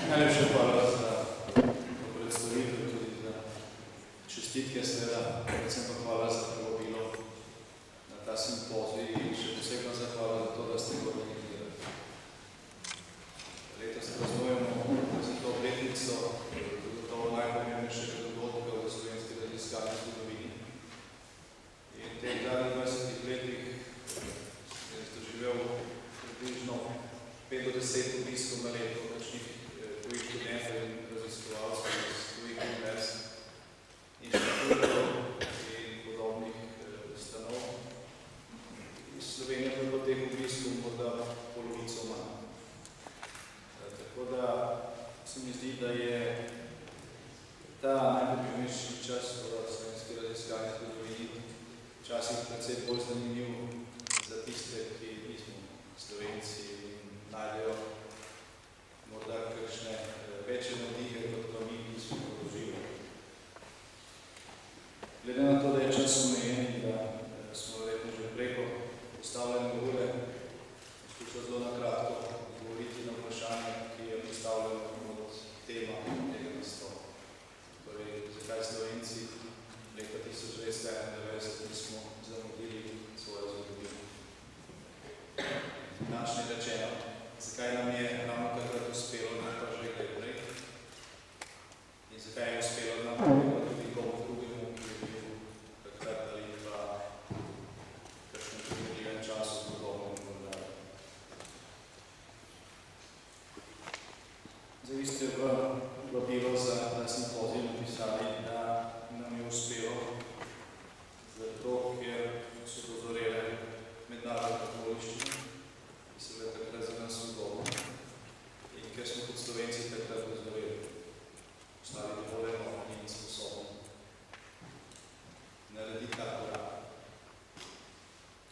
Najlepša hvala za predstavitev, tudi za čestitke, seveda, predvsem pa hvala za povabilo na ta simpozij in še posebno za hvala za to, da ste ga organizirali. Letos praznujemo za to obletnico gotovo najpomembnejšega dogodka v slovenski raziskovalni zgodovini. In v teh zadnjih 20 letih sem doživel približno 5 do 10 obiskov na leto različnih tujih študentov in raziskovalcev iz tujih univerz, inštitutov in podobnih ustanov. Iz Slovenije pa je po teh obiskov morda polovico manj. Tako da se mi zdi, da je ta najpomembnejši čas v slovenski raziskovalni zgodovini včasih precej bolj zanimiv za tiste, ki nismo Slovenci in najdejo morda kakšne večje navdihe, kot pa mi, ki smo ga doživeli. Glede na to, da je čas omejen in da smo verjetno že preko postavljene ure, skušal zelo na kratko govoriti na vprašanje, ki je postavljeno kot tema tega nastopa. Torej, zakaj Slovenci leta 1991 nismo zamudili svojo zgodovino. Načno rečeno, zakaj nam je ravno takrat uspelo, ne pa že kaj prej, in zakaj je uspelo nam tudi komu drugemu, ki je bil takrat ali pa kakšnem primerljivem času podobnem morda. Zdaj, vi ste v vabilu za simpozij napisali, da nam je uspelo zato, ker so dozorele mednarodne okoliščine, ki so bile takrat za nas udobne in ker smo kot Slovenci takrat dozoreli, ostali dovolj enotni in sposobni narediti ta korak.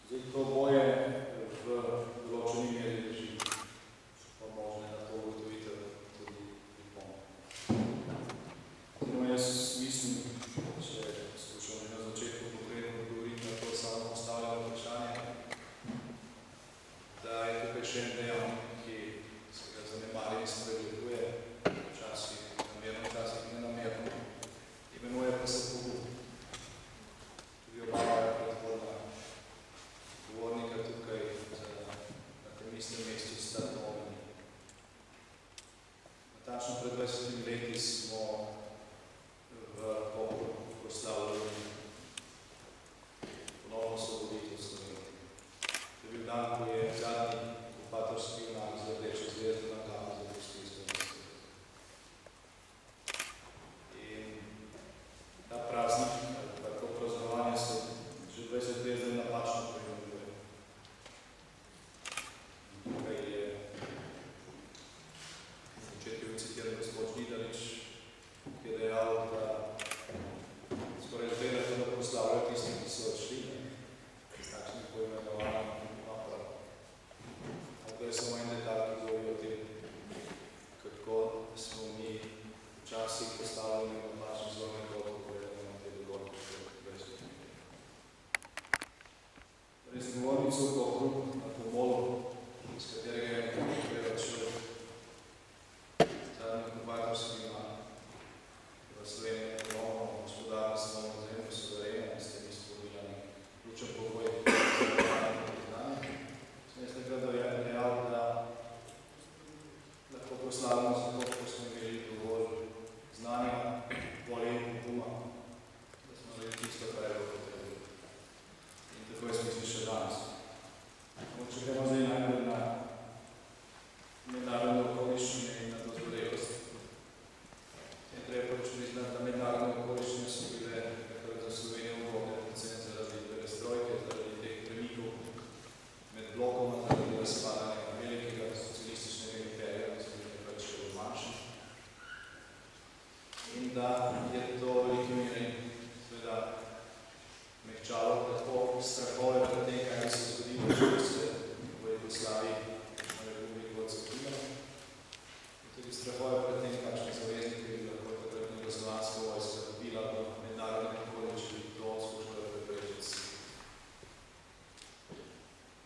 Zdaj, to boje v določeni meri drži, pa možno na to ugotovitev tudi pripombe. Zdaj, jaz mislim, če skušam že na začetku konkretno odgovoriti na to samo postavljeno vprašanje, da je tukaj še en dejavnik, ki se ga zanemari in spregleduje, včasih namerno, včasih nenamerno, imenuje pa se pogum. Tudi obavajo predhodna govornika tukaj na tem istem mestu sta to omenili. Natančno pred 20 leti smo v Kopru proslavljali ponovno osvoboditev Slovenije. To je bil dan, ko je zadnji okupatorski junak z Rdeče zvezde na Kapu zapustil Slovensko. In ta praznik, to praznovanje se že 20 let zdaj napačno pojavljuje. Tukaj je v začetku citiran gospod Žnidarič, ki je dejal, da skoraj zvedete, da proslavljajo tisti, ki so odšli, s takšnim poimenovanjem naprav. To je samo en detalj, ki govori o tem, kako smo mi včasih postavljeni na naši zlomni kot, ko gledamo na te dogodke, z govornico v Kopru na Pomolu, iz katerega je odšel zadnji okupatorski junak v Sloveniji, ponovno gospodarno svojemu zemlju, suvereno, in s tem izpolnilani ključen pogoj za priznanje. Sem jaz takrat dejal, da lahko proslavimo zato, ko smo imeli dovolj znanja, volje in poguma, da smo naredili tisto, kar je bilo potrebno. In tako je smisli še danes. Če gremo zdaj najbolj na mednarodne okoliščine in na dozorelost. Treba pač priznati, da mednarodne okoliščine so bile takrat za Slovenijo ugodne, predvsem zaradi perestrojke, zaradi teh premikov med blokoma, zaradi razpadanja velikega socialističnega imperija, ki so bili takrat še manjši. In da je to v veliki meri seveda mehčalo tako strahove pred tem, kaj se zgodilo, če se v Jugoslaviji na Republiko odcepilo. In tudi strahove pred tem, kakšne zaveznike bi lahko takrat jugoslovanska vojska dobila v mednarodnih okoliščinah, to skušala preprečiti.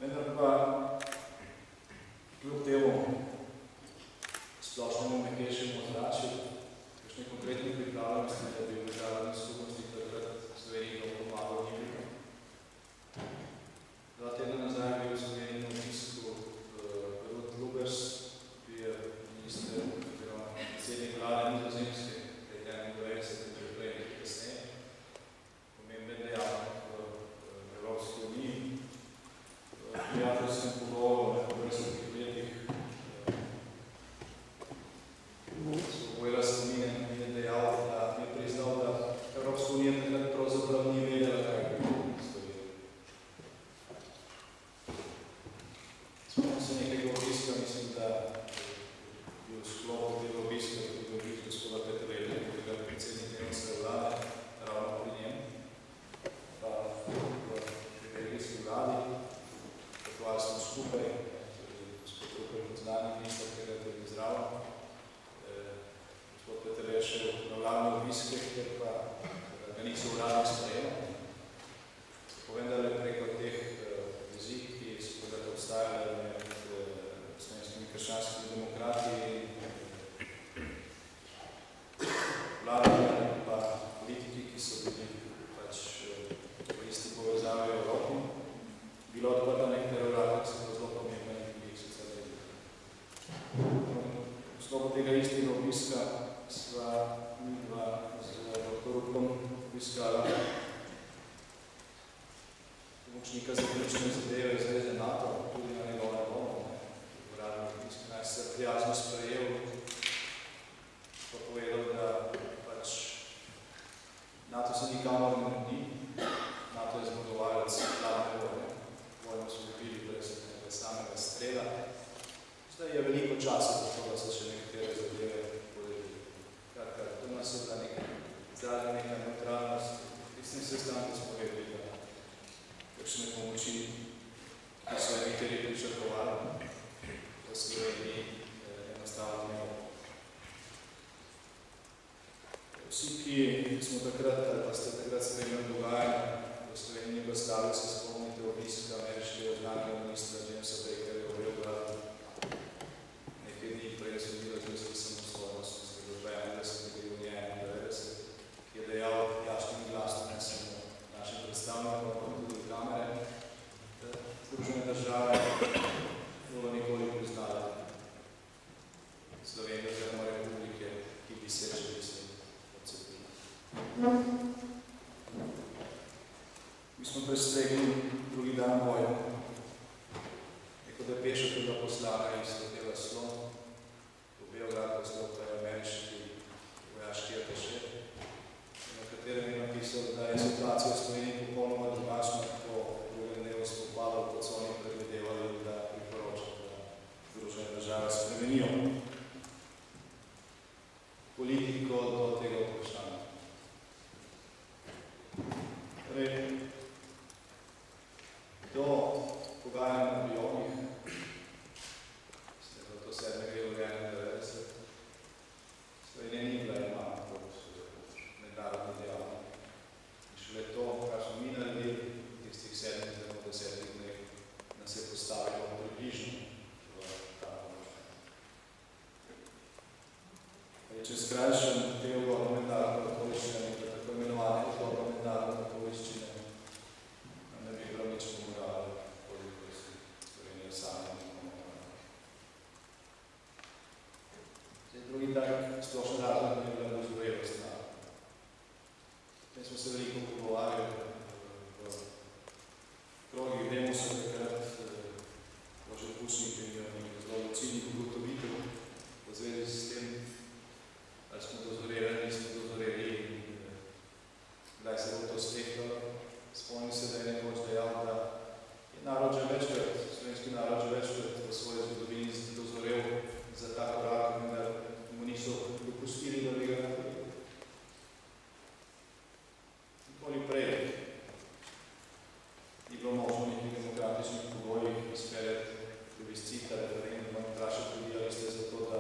Vendar pa kljub temu splošnemu mekejšemu konkretni pripravljenosti, da bi v državni skupnosti takrat Sloveniji to pomagal ni bilo. 2 tedna nazaj je bil v Sloveniji na obisku Ruud Lubbers, ki je minister oziroma predsednik vlade Nizozemske, leta 1991, že prej nekaj kasneje, pomemben dejavnik v Evropski uniji. V prijateljskem pogovoru v 20 letih Vojra Stominen je dejal, da je priznal, da Evropska unija takrat pravzaprav ni vedela, kaj bi storila. Spomnim se nekega obiska, mislim, da je v sklopu tega obiska tudi obisk gospoda Peterle, ki je predsednik nemške vlade, ravno pri njem, pa v belgijski vladi, potovali smo skupaj, gospod Rupel kot znani minister, ki je tudi zdravo. Gospod Peterle je šel na vladne obiske, ker pa ga niso uradno sprejelo. Povem, da preko teh jezik, ki so takrat obstajali med slovenskimi krščanskimi demokrati in vladami pa politiki, ki so bili pač v isti povezavi v Evropi, bilo odprta nekaj urada, ki so pa zelo pomembne in ki jih sicer vedeli. V sklopu tega istega obiska sva midva z dr. Ruplom obiskala pomočnika za politične zadeve Zveze NATO, tudi na njegove domu. Uradno obisk naj se prijazno sprejel, pa povedal, da pač NATO se nikamor ne mudi, NATO je zmagovalec hladne vojne. Vojno so dobili brez samega strela. Zdaj je veliko časa, zato da se še nekatere zadeve podeli. Kar tu nas je bila neka neutralnost. Tistim sestanku smo vedeli, da kakšne pomoči, ki so nekateri pričakovali, v Sloveniji enostavno ne. Vsi, ki smo takrat, ali pa ste takrat spremljali dogajanje v Sloveniji Jugoslaviji, se spomnite obiska ameriškega znanega ministra Jamesa Bakerja v Beogradu. Nekaj dni prej so bili različni samostojnosti, da smo bili v 91, ki je dejal jasno in glasno, ne samo našim predstavnikom, pa tudi kamere, da Združene države bodo nikoli priznali Slovenije oziroma republike, ki bi se že odcepili. Mi smo prestregli drugi dan vojne. Neko depeša, ki je bila poslana iz hotela Slon, v Beogradu stopajo ameriški vojaški ataše, na katerem je napisal, da je situacija v Sloveniji popolnoma drugačna po drugem dnevu spopadov, kot so oni predvidevali, da priporočajo, da Združene države spremenijo politiko do tega vprašanja. Torej, do pogajanja na avionih, ste bilo to 7. julija 1991, Slovenija ni bila imana kot mednarodni dejavnik. In šele to, kar smo mi naredili, tistih 7 oziroma 10 dneh, nas je postavilo približno v ta položaj. Če skrajšam te ugodne mednarodne okoliščine, tako imenovane ugodne mednarodne okoliščine, ne bi prav nič pomagalo, koliko si Slovenija sama ne pomagala. Drugi tak splošen razlog je bila dozgorelost naroda. Tem smo se veliko pogovarjali v krogih Demosa, takrat Bože Pučnik in nekaj zelo lucidnih ugotovitev v zvezi s tem, ali smo dozoreli, nismo dozoreli in kdaj se bo to steklo. Spomnim se, da je nekoč dejal, da je narod že večkrat, slovenski narod že večkrat v svoji zgodovini dozorel za ta korak in da mu niso dopustili, da bi ga naredili. Nikoli prej ni bilo možno nekih demokratičnih pogojih izpeljati plebiscita, referenduma in vprašati ljudi, ali ste za to, da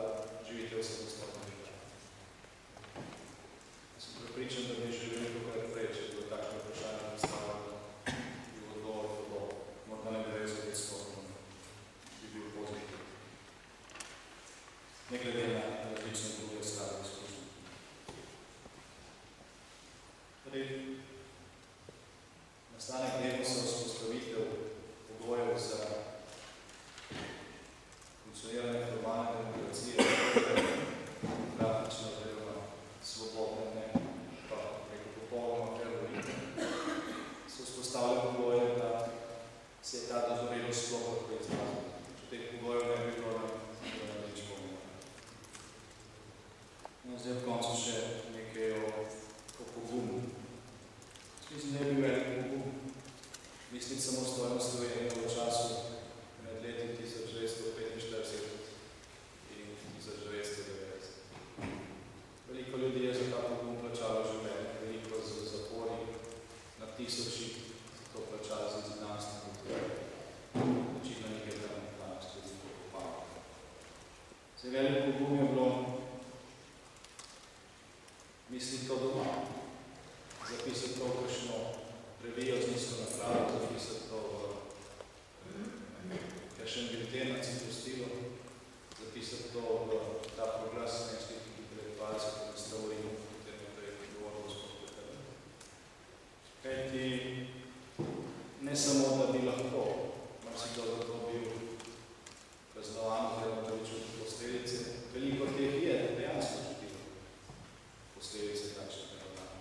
živite v samostojni državi. Sem prepričan, da bi že velikokrat prej, če bi bilo takšno vprašanje postavljeno, bi bil odgovor to, morda ne 90%, bi bil pozitiv. Ne glede na različne druge stvari izkušnje. te neformalne demokracije, praktično oziroma svobodne, ne, pa preko popolnoma prevolitve, so vzpostavljali pogoje, da se je ta dozorelost sploh lahko izrazila. Če teh pogojev ne bi bilo, nam nič pomeni. No, zdaj v koncu še nekaj o pogumu. Mislim, da je bil velik pogum misliti samostojno Slovenijo v času med leti 1945 in 1990. Veliko ljudi je za ta pogum plačalo življenje, veliko z zapori, na tisoči to plačalo za izgnanstvo. Večina njih je tam danes tudi pokopalo. Zdaj, velik pogum je bilo misliti to doma, zapisati to v kakšno revijo z niso napravili, zapisati to v kakšen bilten na ciprostilo, zapisati to v ta proglas slovenskih intelektualcev, ki nastavljamo, potem je prej govoril gospod Peter. Kajti ne samo, da bi lahko marsikdo za to bil kaznovan oziroma da bi čutil posledice, veliko teh je dejansko čutilo posledice takšnega ravnanja.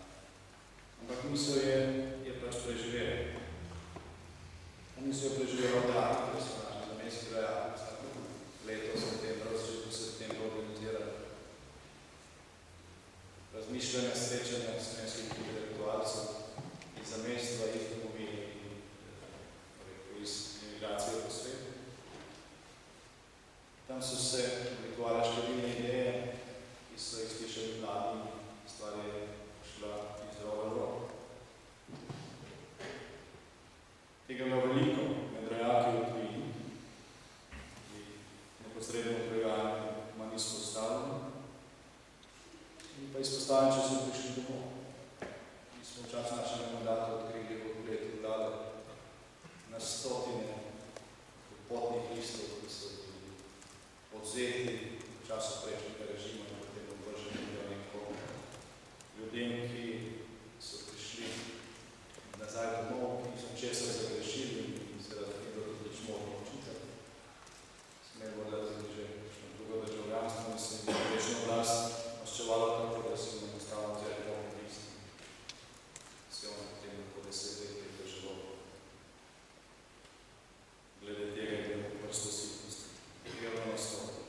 Ampak misel je pač preživela. Misel je preživela od rana, ker so naši zamestki rejali vsako leto septembra, začetku septembra organizirali razmišljanja, srečanja slovenskih intelektualcev iz zamestva, iz domovine in iz emigracije po svetu. Tam so se oblikovale številne ideje, ki so jih slišali mladi, stvar je šla iz roga v rok. Tega je bilo veliko med rojaki v tujini, ki neposredno preganjali manj izpostavljeni in pa izpostavljeni, če smo prišli domov. Mi smo v času našega mandata odkrili v letu vlade na stotine potnih listov, ki so bili odzeti v času prejšnjega režima in potem obvrženi v neko ljudem, ki so prišli nazaj domov, ki so česar zagrešili in se različno tudi čmorno učitelj. Smej morda že drugo državljanstvo, mislim, da je prejšnja oblast maščevala tako, da si ne postavljal vzeti polni list. Se on potem po 10 let državal. Glede tega je bilo prstositnosti. Tega nastopi.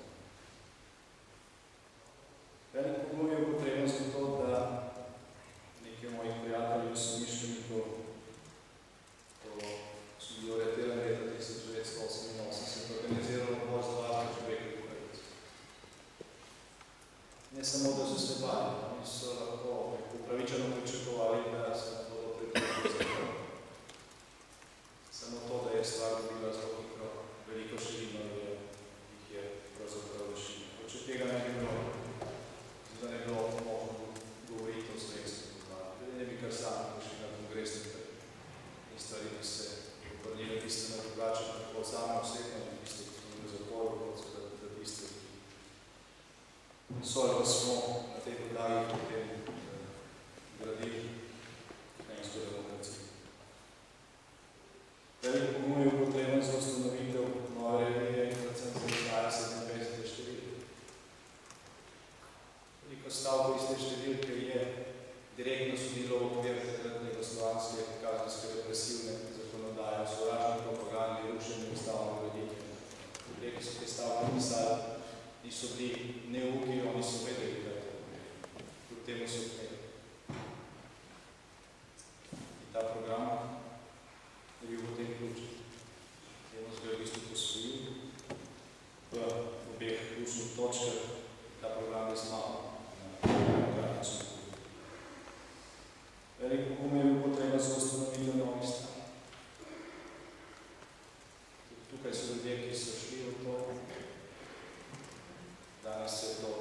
Velik pogum je potrebno za to, da nekaj mojih prijateljev so mišljenikov, ko so bili orientirani leta 1988, organizirali odbor za varstvo človekovih pravic. Ne samo, da so se bali, oni so lahko upravičeno pričakovali, da se na to pridružili zakon. Samo to, da je stvar dobila zelo hitro, veliko širino jih je pravzaprav rešilo. Če tega ne bi bilo, da ne bilo možno govoriti o slovenskem podlagi. Ne bi kar sami prišli na kongresnih in stvari bi se obrnili bistveno drugače, tako same osebno in tiste, ki smo bili v zaporu, kot so da tiste, ki so ali pa smo na tej podlagi potem gradili slovensko demokracijo. Velik pogum je potreben za ustanovitev nove revije in predvsem za izdaje 27. številke. Veliko stavkov iz te številke je direktno sodilo v okvir takratne jugoslovanske kazenske represivne zakonodaje, sovražni propagandi, rušenju ustavne ureditve. Rekli so te stavke pisali, niso bili neuki, oni so vedeli, da je to. Kljub temu so odmeli. In ta program je bil potem ključen. Temu se ga je v bistvu posvojil v obeh ključnih točkah, ta program je zmagal na demokratičnem pogledu. Velik pogum je bil potreben za ustanovitev novih stanj. Tukaj so ljudje, ki so šli v to. Danes se to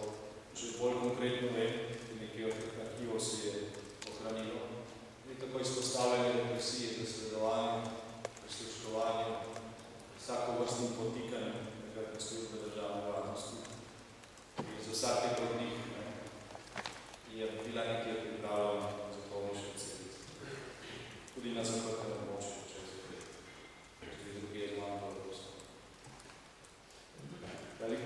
že bolj konkretno ve, in nekaj od teh arhivov se je ohranilo. Ni tako izpostavljanje represije, zasledovanje, prisluškovanje, vsako vrstnim potikanjem nekakve službe državne varnosti. In za vsake od njih je bila nekaj pripravljena za polniške celice. Tudi na zaprtem območju, če se tudi druge je zmanj dobro. Velik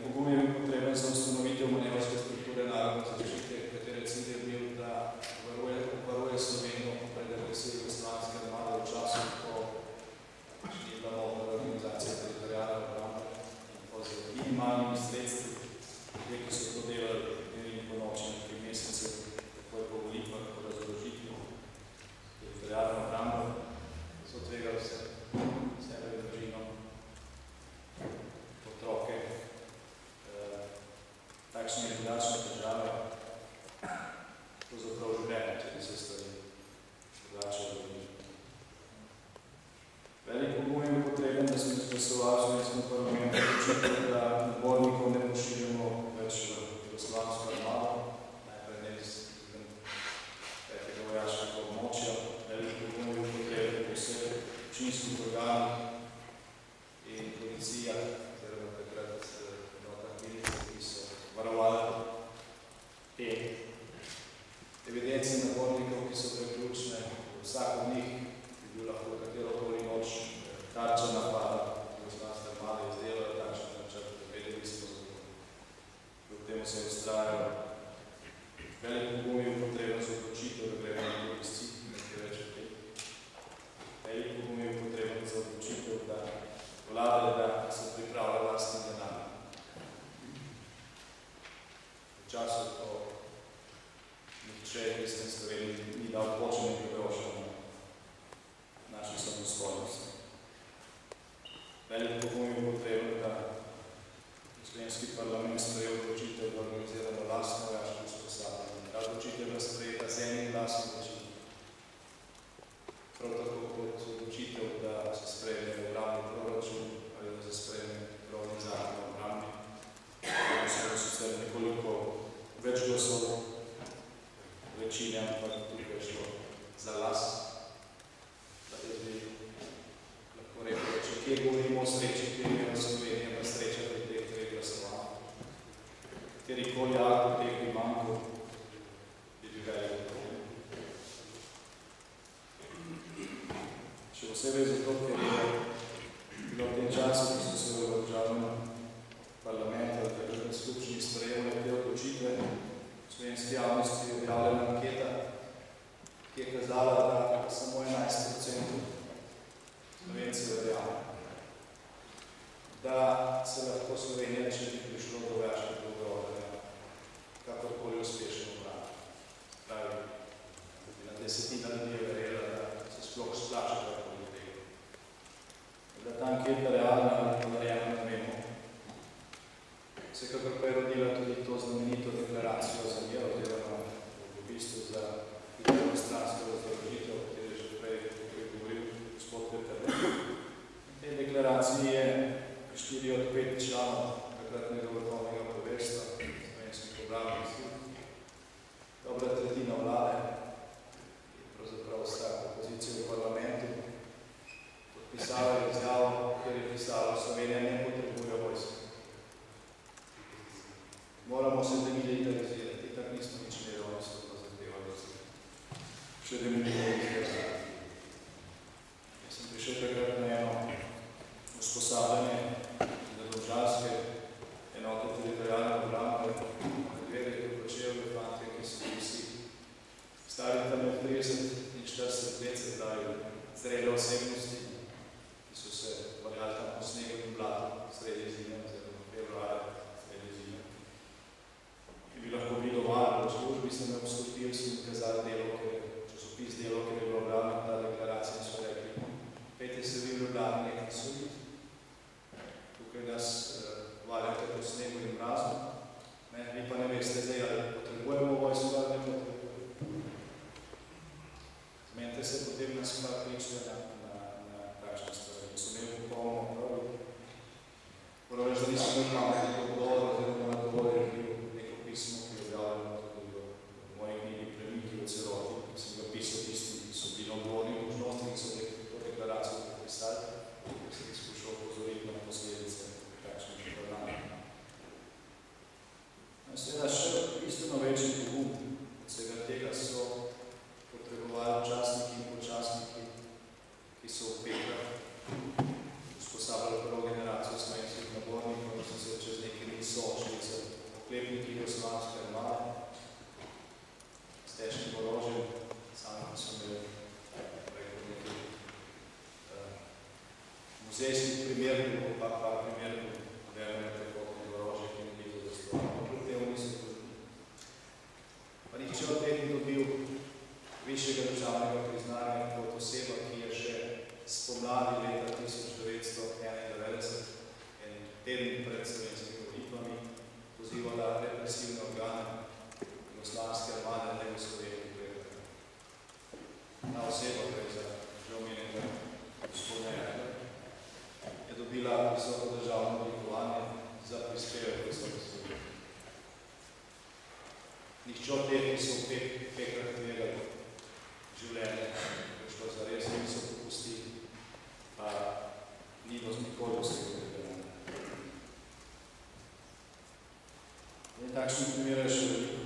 ljudje, ki so to delali dnevi in ponoči nekaj mesecev, takoj po volitvah, po razložitvi, teritorialno obrambo, so tvegali sebe in družino, otroke, takšne in drugačne države, pravzaprav življenje, če bi se stvari drugače odložili. Velik pogum je potreben, da smo izglasovali v slovenskem parlamentu odločitev, da nabornikov ne pošiljamo več v Jugoslavijsko armado, najprej ne iz tega vojaškega območja. Velik pogum je potreben, da vse občinskih organih in policija, oziroma takrat notranjih milice, ki so varovali te evidence nabornikov, ki so preključne. Vsak od njih bi bil lahko katerokoli noč tarča napada, Jugoslavijske armade izdelala takšen načrt, da vedeli smo za to. Kljub temu se je ustrajalo. Velik pogum je potreben za odločitev, da gremo na plebiscit, nekaj več od tega. Velik pogum je potreben za odločitev, da vlade, da se pripravlja vlastni denar. V času, ko nihče iz Slovenije ni dal počenih grošev na naši samostojnosti. Velik pogum je potreben, da slovenski parlament sprejel odločitev, da organiziramo lastno vojaško usposabljanje. Ta odločitev je sprejeta z enim glasom večine. Prav tako kot odločitev, da se sprejme obramni proračun ali da se sprejme krovni zakon o obrambi. To so sicer nekoliko več glasov večine, ampak tukaj je šlo za las. Jaz bi lahko rekel, če kje govorimo o sreči, kjer je v Sloveniji ima sreča pri teh treh glasovanj. Katerikoli akt v teh bi manjkal, bi bil velik problem. Še posebej zato, ker je bilo v tem času, ki so se v državnem parlamentu ali državni skupščini sprejemali te odločitve, v slovenski javnosti je objavljena anketa, ki je kazala, da samo 11% Slovencev verjame, da se lahko Slovenija, če bi prišlo do vojaškega dogovora, kakorkoli uspešno obrani. Pravi, na desetina ljudi je verjela, da se sploh splača kakoli tega. Da ta anketa realna ali narejena, ne vemo. Vsekakor pa je rodila tudi to znamenito deklaracijo za mir, oziroma v bistvu za jednostransko razložitev, o kateri je že prej govoril gospod Peter. V tej deklaraciji je 4 od 5 članov takratnega vrhovnega poveljstva slovenskih obrambnih sil, dobra tretjina vlade in pravzaprav vsa opozicija v parlamentu podpisala izjavo, kjer je pisalo, Slovenija ne potrebuje vojske. Moramo se demilitarizirati, tako nismo nič imeli, oni so to zahtevali. Še demilitarizirati. Jaz sem prišel takrat na eno usposabljanje za domžalske enote teritorialne obrambe, medvede, ki počevajo fantje, ki so vsi stari tam med 30 in 40 let, se pravi zrele osebnosti, ki so se valjali tam po snegu in blatu sredi zime, oziroma februarja sredi zime. Bi lahko bili doma, v službi sem me obstopil, sem kazali delo, časopis delo, ker je bilo obravljeno ta deklaracija in so rekli, pejte se vi v Ljubljani nekaj soditi. Tukaj nas valjate po snegu in mrazu, vi pa ne veste zdaj, ali potrebujemo vojsko, ali ne potrebujemo. Zmenite se, potem nas pa kličite na takšne stvari, ki so imeli popolno pravi. Moram reči, da nisem imel pametnega odgovora, oziroma na dovolj je bil pismo, ki je objavljeno tudi v moji knjigi Premiki v celoti, ki sem ga pisal tisti, ki so bili odgovorni možnosti, ki so to deklaracijo podpisali, ki sem jih skušal opozoriti na posledice takšnih deklaracije. Seveda še bistveno večji pogum od vsega tega so potrebovali častniki in počastniki, ki so v Pekrah usposabljali prvo generacijo slovenskih nabornikov, in so se čez nekaj dni soočili oklepniki Jugoslavijske armade s težkim orožjem, sami pa so imeli nekaj muzejskih primerov, pa par primerov modernega prehodnega orožja, ki ne bilo sodelovali, kljub temu niso pozabili. Pa nihče od teh ni dobil višjega državnega priznanja kot oseba, ki je še spomladi leta 1991, en teden pred slovenskimi volitvami, pozivala represivne organe Jugoslavijske armade, ne v Sloveniji prijevali. Ta oseba, ki je za že omenjenega gospodina je dobila visoko državno odlikovanje za prispevek v Sloveniji. Nihče od teh, ki so v pekrat tvegali življenje, što zares niso popustili, pa ni nikoli vsega tega. In takšnih primerov je še veliko.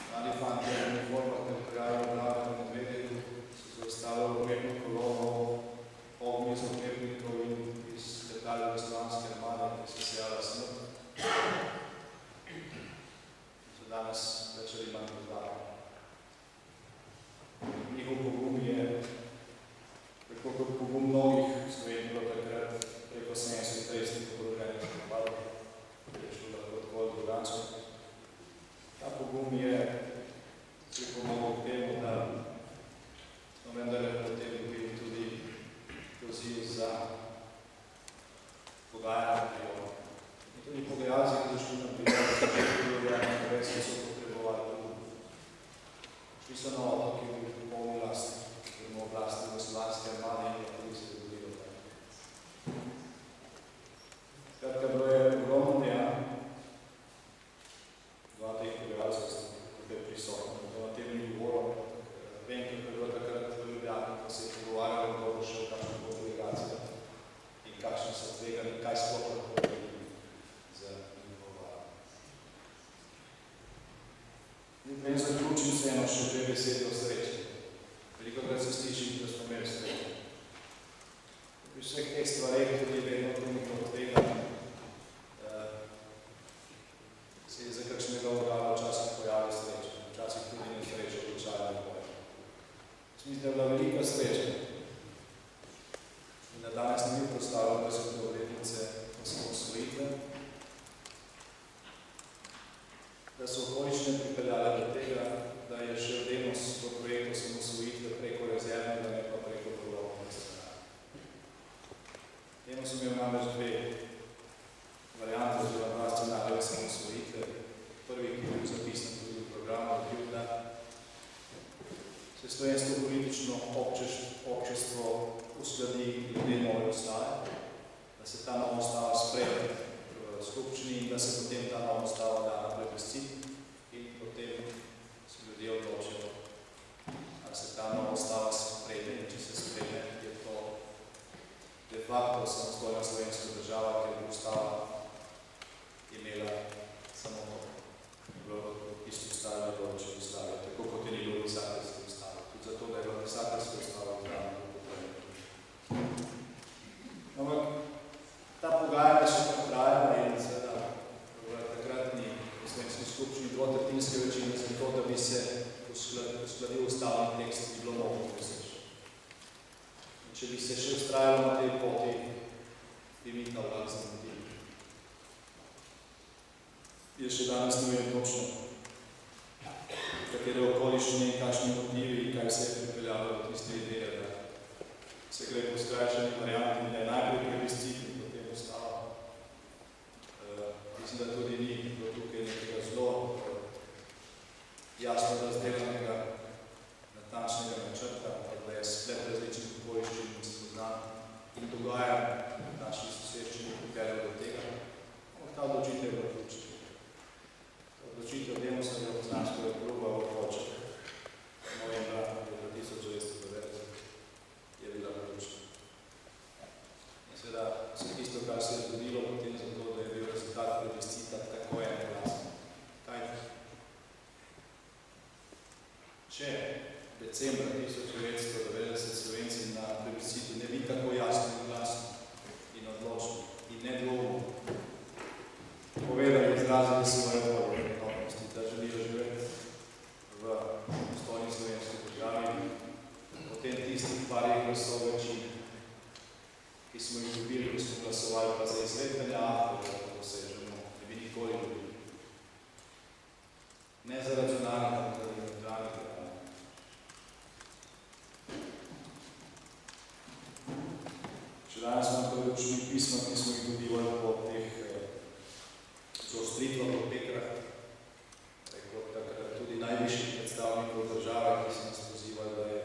Mladi fantje v uniformah teritorialne obrane v Medvedeju so zaustavili oklepno kolono ognja z oklepnikov in iz letal Jugoslavijske armade, ki se sejala smrt. So danes več ali manj poznali. Njihov pogum je, tako kot pogum mnogih Slovenij bilo takrat preko 70-30 podroženih napadov, ki je šlo lahko tako drugače. Ta pogum je pripomogel k temu, da smo vendarle potem dobili tudi poziv za pogajanje prijoga. In tudi pogajalci, ki so šli na prijoga, ki so potrebovali pogum. Šli so na otok, ki je bil polni vlasti, ki je oblasti Jugoslavijske armade in tudi se je dogodilo tako. Skratka, bilo je ogromno dejanj, dva teh pogajalcev sta tukaj prisotna. Na tem ni govoril, vem, kako je bilo takrat v Ljubljani, ko se je pogovarjalo, kdo bo šel kakšna bo delegacija in kakšne so tvegali, kaj sploh lahko naredili za njihovo. Vem, zaključim se eno še dve besede o sreči. Velikokrat se slišim, da smo imeli srečo. Pri vseh teh stvareh tudi vedno toliko tveganja se je za kakšnega organa včasih pojavila sreča, včasih tudi nesreča v očarju boja. Mislim, da je bila velika sreča in da danes ne bi proslavljal, da so te obletnice osamosvojitve, da so okolične pripeljale do tega, da je šel Demos v projektu osamosvojitve preko rezervnega, ne pa preko polovnega scenarija. Demos imel namreč dve variante oziroma dva scenarija osamosvojitve. Prvi, ki je bil zapisan tudi v programu, je bil, da se slovensko politično občestvo uskladi glede nove ustave, da se ta nova ustava sprejme v skupščini in da se potem ta nova ustava da na plebiscit in potem se ljudje odločijo, ali se ta nova ustava sprejme in če se sprejme, je to de facto samostojna slovenska država, ker je ustava imela samo to. Bilo isto ustave določene ustave, tako kot je ni bilo pisateljske ustave. Tudi zato, da je bila pisateljska ustava odpravljena v popravljena. Ampak ta pogajanja še trajala in seveda v takratni slovenski skupščini dvotretinske večine za to, da bi se uskladil ustavni tekst, bi bilo mogoče doseči. Če bi se še ustrajalo na tej poti, bi mi ta vlak zamudili. Je še danes ne vem točno, katere okoliščine in kakšni motivi in kaj se je pripeljalo do tiste ideje, da se gre po skrajšanji varianti in da je najprej plebiscit in potem ustava. Mislim, da tudi ni bilo tukaj nekega zelo jasno razdelanega, natančnega načrta, da je splet različnih okoliščin in spoznan in dogajanj v naši soseščini pripeljal do tega. Ta odločitev je bila ključna. Odločitev Demosa Jugoslovanskega kluba v Hočah novembra 1990 je bila ključna. In seveda vse tisto, kar se je zgodilo potem zato, da je bil rezultat plebiscita tako enoglasen. Kaj? Če decembra 1990 Slovenci na plebiscitu ne bi tako jasno in glasno in odločno in nedvoumno povedali, izrazili svoje volje, da želijo živeti v samostojni slovenski državi, potem tistih parih glasov večine, ki smo jih dobili, ko smo glasovali pa za izvedbene akte, da dosežemo zaostritvam v Pekrah, kot takrat tudi najvišjih predstavnikov države, ki so nas pozivali, da je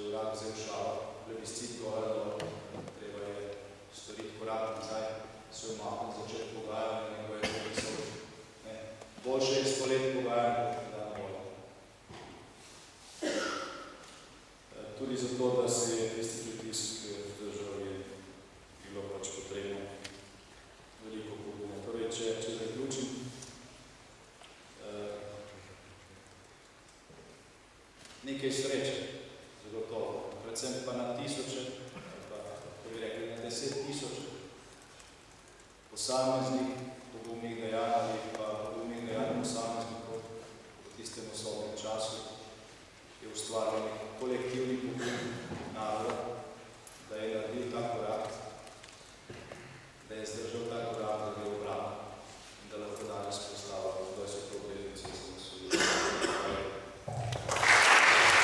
Irak vzel šalo, plebiscit gore dol, treba je storiti korak nazaj, svoj mahom začeti pogajati, nego je popisal, boljše je 100 let pogajati, kot da na voljo. Tudi zato, da se je tisti pritisk vzdržal, je bilo pač potrebno veliko poguma. Torej, če zaključim, nekaj sreče, zagotovo, predvsem pa na tisoče, pa, ko bi rekli, na 10 000 posameznih pogumnih dejanj ali pa pogumnih dejanj posameznikov v tistem osobnem času je ustvarjal kolektivni pogum,